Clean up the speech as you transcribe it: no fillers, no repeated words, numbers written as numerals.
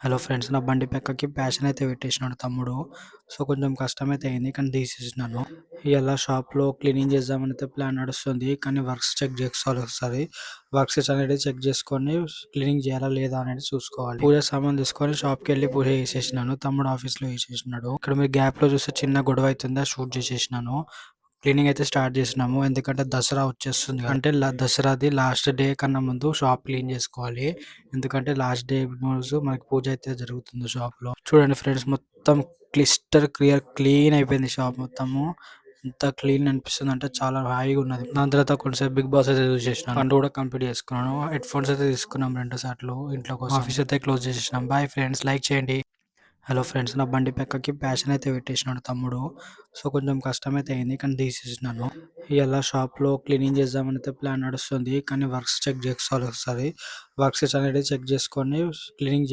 Hello friends, నా బండి పక్కకి ప్యాషన్ అయితే పెట్టేసినాడు తమ్ముడు. సో కొంచెం కష్టమైతే అయింది, కానీ తీసేసినాను. ఇలా షాప్లో క్లీనింగ్ చేద్దామని అయితే ప్లాన్ నడుస్తుంది, కానీ వర్క్స్ చెక్ చేసుకోవాలి ఒకసారి. వర్క్స్ అనేది చెక్ చేసుకొని క్లీనింగ్ చేయాలా లేదా అనేది చూసుకోవాలి. పూజ సామాన్ తీసుకొని షాప్కి వెళ్ళి పూజ చేసేసినాను. తమ్ముడు ఆఫీస్లో చేసేసినాడు. ఇక్కడ మీరు గ్యాప్లో చూస్తే చిన్న గొడవ అవుతుందా, షూట్ చేసేసినాను. క్లీనింగ్ అయితే స్టార్ట్ చేసినాము, ఎందుకంటే దసరా వచ్చేస్తుంది అంటే దసరాది లాస్ట్ డే కన్నా ముందు షాప్ క్లీన్ చేసుకోవాలి. ఎందుకంటే లాస్ట్ డే రోజు మనకి పూజ అయితే జరుగుతుంది షాప్ లో. చూడండి ఫ్రెండ్స్, మొత్తం క్లీన్ అయిపోయింది షాప్ మొత్తము. ఎంత క్లీన్ అనిపిస్తుంది అంటే చాలా హాయిగా ఉన్నది. దాని తర్వాత కొంచెం బిగ్ బాస్ అయితే చూసేసినాను, పండు కూడా కంప్లీట్ చేసుకున్నాను. హెడ్ ఫోన్స్ అయితే తీసుకున్నాం 2 సార్లు ఇంట్లో కోసం. ఆఫీస్ అయితే క్లోజ్ చేసేసినాం. బాయ్ ఫ్రెండ్స్, లైక్ చేయండి. హలో ఫ్రెండ్స్, నా బండి పక్కకి ప్యాషన్ అయితే పెట్టేసినాడు తమ్ముడు. సో కొంచెం కష్టమైతే అయింది, కానీ తీసేసినాను. ఇలా షాప్లో క్లీనింగ్ చేద్దామని అయితే ప్లాన్ నడుస్తుంది, కానీ వర్క్స్ చెక్ చేసుకోవాలి ఒకసారి. వర్క్స్ అనేది చెక్ చేసుకొని క్లీనింగ్